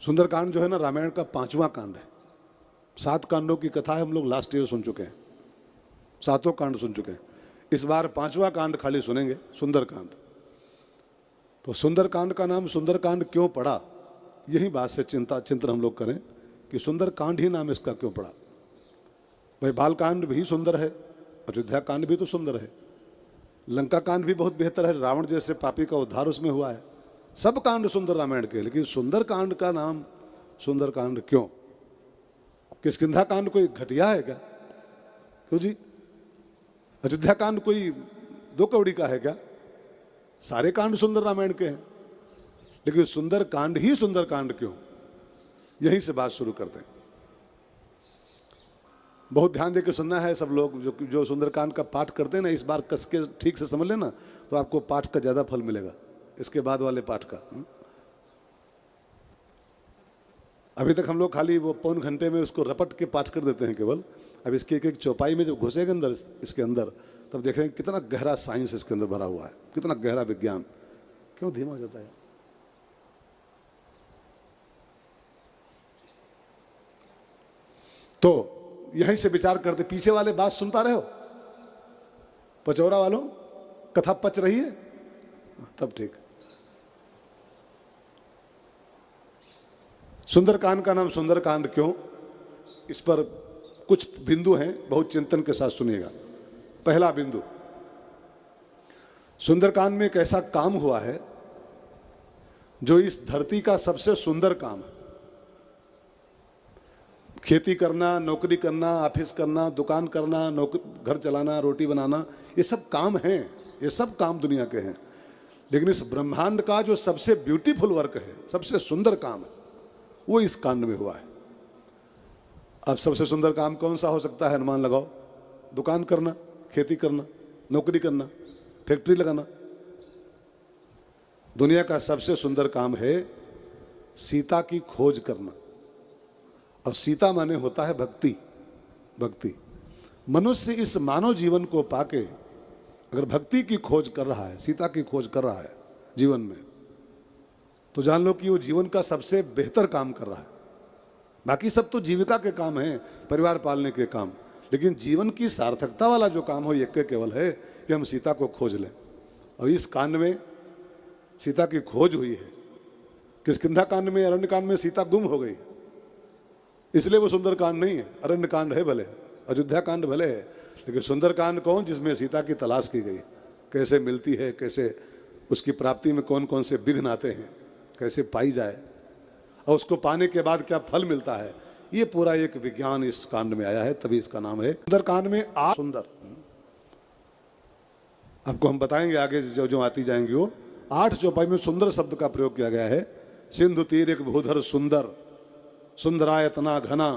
सुंदरकांड जो है ना, रामायण का 5वां कांड है। 7 कांडों की कथा है, हम लोग लास्ट ईयर सुन चुके हैं, 7 कांड सुन चुके हैं। इस बार 5वां कांड खाली सुनेंगे, सुंदरकांड। तो सुंदरकांड का नाम सुंदरकांड क्यों पड़ा, यही बात से चिंतन हम लोग करें कि सुंदरकांड ही नाम इसका क्यों पड़ा। भाई बालकांड भी सुंदर है, अयोध्या कांड भी तो सुंदर है, लंका कांड भी बहुत बेहतर है, रावण जैसे पापी का उद्धार उसमें हुआ है। सब कांड सुंदर रामायण के, लेकिन सुंदरकांड का नाम सुंदरकांड क्यों? किष्किंधा कांड कोई घटिया है क्या? क्यों जी? अयोध्या कांड कोई 2 कौड़ी का है क्या? सारे कांड सुंदर रामायण के हैं, लेकिन सुंदर कांड ही सुंदर कांड क्यों? यहीं से बात शुरू करते हैं। बहुत ध्यान देकर सुनना है सब लोग, जो सुंदरकांड का पाठ करते हैं ना, इस बार कस के ठीक से समझ लेना, तो आपको पाठ का ज्यादा फल मिलेगा इसके बाद वाले पाठ का। अभी तक हम लोग खाली वो पौन घंटे में उसको रपट के पाठ कर देते हैं केवल। अब इसके एक चौपाई में जब घुसेगा अंदर, इसके अंदर, तब देखेंगे कितना गहरा साइंस इसके अंदर भरा हुआ है, कितना गहरा विज्ञान। क्यों धीमा हो जाता है? तो यहीं से विचार करते, पीछे वाले बात सुन पा रहे हो? पचौरा वालों, कथा पच रही है? तब ठीक। सुंदरकांड का नाम सुंदरकांड क्यों, इस पर कुछ बिंदु हैं, बहुत चिंतन के साथ सुनिएगा। पहला बिंदु, सुंदरकांड में एक ऐसा काम हुआ है जो इस धरती का सबसे सुंदर काम है। खेती करना, नौकरी करना, ऑफिस करना, दुकान करना, घर चलाना, रोटी बनाना, ये सब काम हैं, ये सब काम दुनिया के हैं। लेकिन इस ब्रह्मांड का जो सबसे ब्यूटीफुल वर्क है, सबसे सुंदर काम है, वो इस कांड में हुआ है। अब सबसे सुंदर काम कौन सा हो सकता है? अनुमान लगाओ। दुकान करना, खेती करना, नौकरी करना, फैक्ट्री लगाना। दुनिया का सबसे सुंदर काम है सीता की खोज करना। अब सीता माने होता है भक्ति। भक्ति मनुष्य इस मानव जीवन को पाके अगर भक्ति की खोज कर रहा है, सीता की खोज कर रहा है जीवन में, तो जान लो कि वो जीवन का सबसे बेहतर काम कर रहा है। बाकी सब तो जीविका के काम हैं, परिवार पालने के काम, लेकिन जीवन की सार्थकता वाला जो काम हो, ये केवल है कि हम सीता को खोज लें। और इस कांड में सीता की खोज हुई है। किष्किंधा कांड में, अरण्य कांड में सीता गुम हो गई, इसलिए वो सुंदर कांड नहीं है। अरण्य कांड है भले, अयोध्या कांड भले है, लेकिन सुंदर कांड कौन? जिसमें सीता की तलाश की गई, कैसे मिलती है, कैसे उसकी प्राप्ति में कौन कौन से विघ्न आते हैं, कैसे पाई जाए, और उसको पाने के बाद क्या फल मिलता है। ये पूरा एक विज्ञान इस कांड में आया है, तभी इसका नाम है सुंदर कांड में। सुंदर आपको हम बताएंगे आगे, जो जो आती जाएंगी वो। 8 चौपाई में सुंदर शब्द का प्रयोग किया गया है। सिंधु तीर एक भूधर सुंदर, सुंदरायतना घना,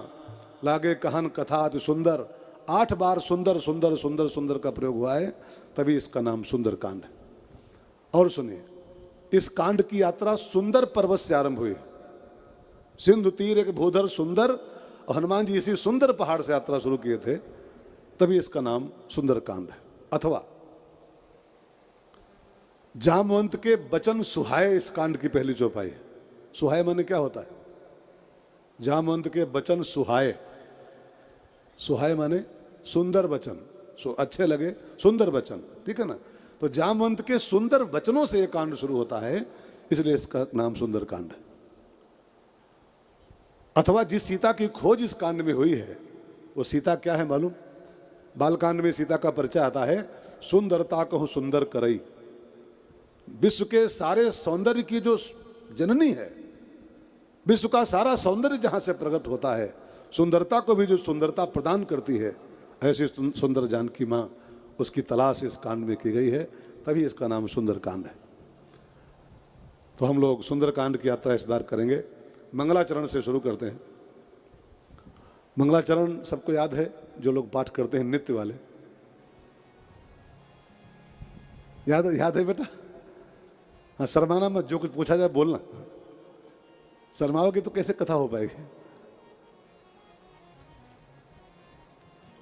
लागे कहन कथा अति सुंदर। 8 बार सुंदर सुंदर सुंदर सुंदर का प्रयोग हुआ है, तभी इसका नाम सुंदर कांड है। और सुनिए, इस कांड की यात्रा सुंदर पर्वत से आरंभ हुई। सिंधु तीर एक भूधर सुंदर, और हनुमान जी इसी सुंदर पहाड़ से यात्रा शुरू किए थे, तभी इसका नाम सुंदर कांड है। अथवा जामवंत के बचन सुहाए, इस कांड की पहली चौपाई है। सुहाए माने क्या होता है? जामवंत के बचन सुहाए। सुहाए माने सुंदर वचन, अच्छे लगे, सुंदर वचन, ठीक है ना। तो जामवंत के सुंदर वचनों से यह कांड शुरू होता है, इसलिए इसका नाम सुंदर कांड है। अथवा जिस सीता की खोज इस कांड में हुई है, वो सीता क्या है मालूम? बालकांड में सीता का परिचय आता है, सुंदरता कहूं सुंदर करई। विश्व के सारे सौंदर्य की जो जननी है, विश्व का सारा सौंदर्य जहां से प्रकट होता है, सुंदरता को भी जो सुंदरता प्रदान करती है, ऐसी सुंदर जानकी माँ, उसकी तलाश इस कांड में की गई है, तभी इसका नाम सुंदर कांड है। तो हम लोग सुंदर कांड की यात्रा इस बार करेंगे। मंगलाचरण से शुरू करते हैं। मंगलाचरण सबको याद है, जो लोग पाठ करते हैं नित्य वाले। याद है बेटा? हाँ, शर्माना मत, जो कुछ पूछा जाए बोलना। शर्माओगे तो कैसे कथा हो पाएगी?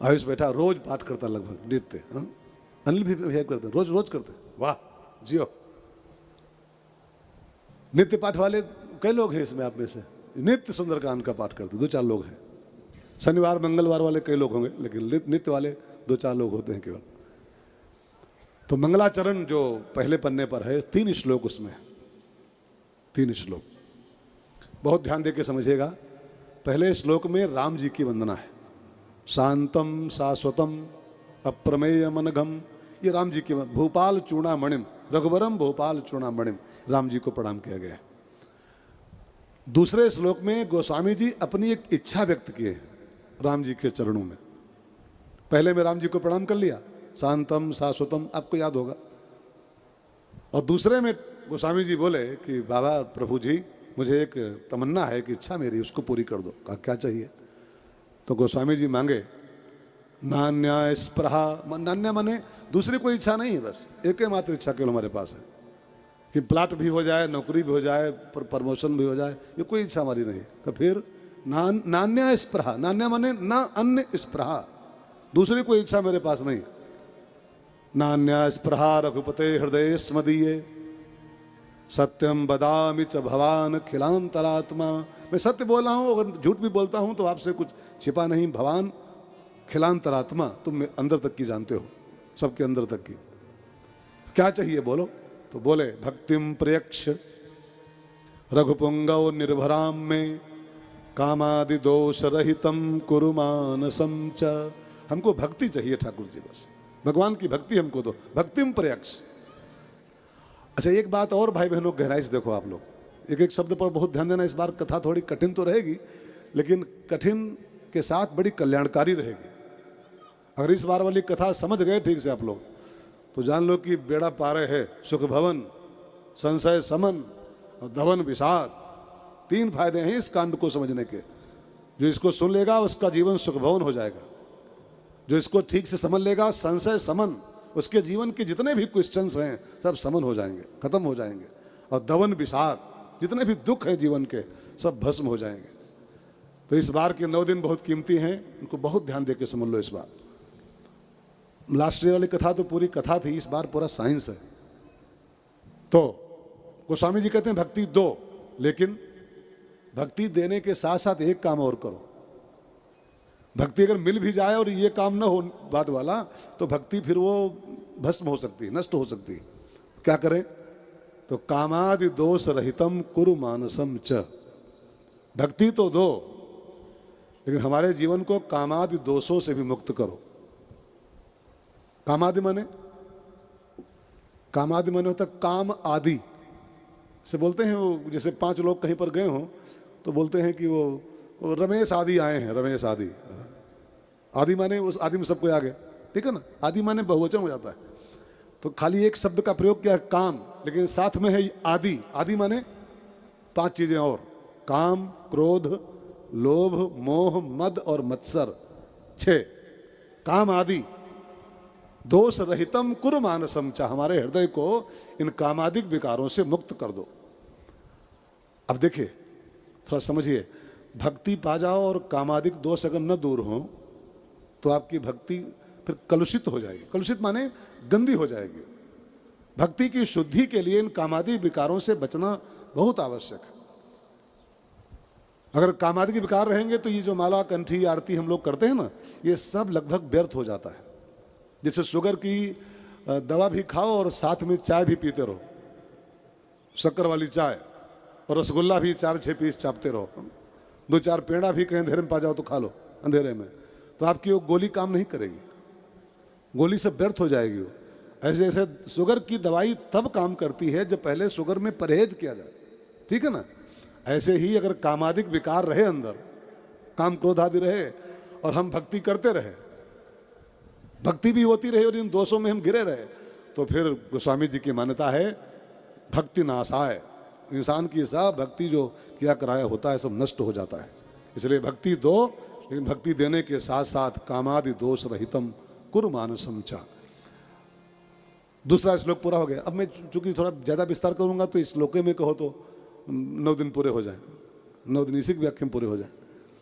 आयुष बेटा रोज पाठ करता लगभग नित्य। अनिल भी बिहेव करते, रोज रोज करते। वाह जियो। नित्य पाठ वाले कई लोग हैं इसमें आप में से। नित्य सुंदरकांड का पाठ करते, 2-4 लोग हैं। शनिवार मंगलवार वाले कई लोग होंगे, लेकिन नित्य वाले 2-4 लोग होते हैं केवल। तो मंगलाचरण जो पहले पन्ने पर है, 3 श्लोक उसमें, 3 श्लोक बहुत ध्यान देके समझिएगा। पहले श्लोक में राम जी की वंदना है, शांतम शाश्वतम अप्रमेय मनघम, ये राम जी की भूपाल चूड़ामणिम, रघुवरम भूपाल चूड़ामणिम, राम जी को प्रणाम किया गया है। दूसरे श्लोक में गोस्वामी जी अपनी एक इच्छा व्यक्त किए राम जी के चरणों में। पहले में राम जी को प्रणाम कर लिया, शांतम शाश्वतम, आपको याद होगा। और दूसरे में गोस्वामी जी बोले कि बाबा प्रभु जी, मुझे एक तमन्ना है, कि इच्छा मेरी, उसको पूरी कर दो। कहा क्या चाहिए? तो गोस्वामी जी मांगे नान्या स्पृहा, नान्या माने दूसरी कोई इच्छा नहीं है, बस एक ही मात्र इच्छा केवल हमारे पास है कि प्लाट भी हो जाए, नौकरी भी हो जाए, प्रमोशन भी हो जाए, ये कोई इच्छा हमारी नहीं। तो फिर नान्या स्पृहा, नान्या माने ना अन्य स्पृहा, दूसरी कोई इच्छा मेरे पास नहीं। नान्या स्पृहा रघुपते हृदय स्मदीये, सत्यम बदामि च भवान खिलांतरात्मा, मैं सत्य बोल रहा हूँ, अगर झूठ भी बोलता हूँ तो आपसे कुछ छिपा नहीं। भवान खिलांतरात्मा, तुम अंदर तक की जानते हो, सबके अंदर तक की। क्या चाहिए बोलो? तो बोले भक्तिम प्रयक्ष रघुपुंगव निर्भराम में, कामादि दोष रहितम कुरु मानसम च, हमको भक्ति चाहिए ठाकुर जी, बस भगवान की भक्ति हमको दो, भक्तिम प्रयक्ष। अच्छा, एक बात और भाई बहनों गहराई से देखो आप लोग, एक एक शब्द पर बहुत ध्यान देना। इस बार कथा थोड़ी कठिन तो रहेगी, लेकिन कठिन के साथ बड़ी कल्याणकारी रहेगी। अगर इस बार वाली कथा समझ गए ठीक से आप लोग, तो जान लो कि बेड़ा पारे है, सुख भवन, संशय समन और धवन विषाद, 3 फायदे हैं इस कांड को समझने के। जो इसको सुन लेगा उसका जीवन सुख भवन हो जाएगा, जो इसको ठीक से समझ लेगा, संशय समन, उसके जीवन के जितने भी क्वेश्चंस हैं सब समन हो जाएंगे, खत्म हो जाएंगे। और धवन विषाद, जितने भी दुख हैं जीवन के सब भस्म हो जाएंगे। तो इस बार के 9 दिन बहुत कीमती हैं, इनको बहुत ध्यान देकर समझ लो। इस बार लास्ट ईयर वाली कथा तो पूरी कथा थी, इस बार पूरा साइंस है। तो गोस्वामी जी कहते हैं भक्ति दो, लेकिन भक्ति देने के साथ साथ एक काम और करो। भक्ति अगर मिल भी जाए और ये काम ना हो बात वाला, तो भक्ति फिर वो भस्म हो सकती है, नष्ट हो सकती है। क्या करें? तो कामादि दोष रहितम कुरु मानसम च, भक्ति तो दो, लेकिन हमारे जीवन को कामादि दोषों से भी मुक्त करो। कामादि माने, कामादि माने होता काम आदि से बोलते हैं। वो जैसे 5 लोग कहीं पर गए हों तो बोलते हैं कि वो रमेश आदि आए हैं, रमेश आदि। आदि माने उस आदि में सब कोई आ गया, ठीक है ना। आदि माने बहुवचन हो जाता है, तो खाली एक शब्द का प्रयोग किया काम, लेकिन साथ में है आदि। आदि माने 5 चीजें और, काम, क्रोध, लोभ, मोह, मद और मत्सर, 6 काम आदि। दोष रहितम कुरु मानसम च, हमारे हृदय को इन कामादिक विकारों से मुक्त कर दो। अब देखिए, थोड़ा समझिए, भक्ति पा जाओ और कामादिक दोष अगर न दूर हो तो आपकी भक्ति फिर कलुषित हो जाएगी। कलुषित माने गंदी हो जाएगी। भक्ति की शुद्धि के लिए इन कामादिक विकारों से बचना बहुत आवश्यक है। अगर कामादिक विकार रहेंगे तो ये जो माला, कंठी, आरती हम लोग करते हैं ना, ये सब लगभग व्यर्थ हो जाता है। जैसे शुगर की दवा भी खाओ और साथ में चाय भी पीते रहो, शक्कर वाली चाय, और रसगुल्ला भी 4-6 पीस चापते रहो, 2-4 पेड़ा भी कहीं अंधेरे में पा जाओ तो खा लो अंधेरे में, तो आपकी वो गोली काम नहीं करेगी, गोली से व्यर्थ हो जाएगी वो। ऐसे ऐसे शुगर की दवाई तब काम करती है जब पहले शुगर में परहेज किया जाए, ठीक है ना। ऐसे ही अगर कामादिक विकार रहे अंदर, काम क्रोध आदि रहे, और हम भक्ति करते रहे, भक्ति भी होती रही और इन दोषों में हम घिरे रहे, तो फिर गोस्वामी जी की मान्यता है भक्ति नाशाय, इंसान की सब भक्ति जो किया कराया होता है सब नष्ट हो जाता है। इसलिए भक्ति दो, लेकिन भक्ति देने के साथ साथ कामादि दोष रहितम कुरु मानसम च। दूसरा श्लोक पूरा हो गया। अब मैं चूंकि थोड़ा ज़्यादा विस्तार करूंगा तो इस श्लोक में कहो तो 9 दिन पूरे हो जाए, 9 दिन इसी व्याख्या में पूरे हो जाए।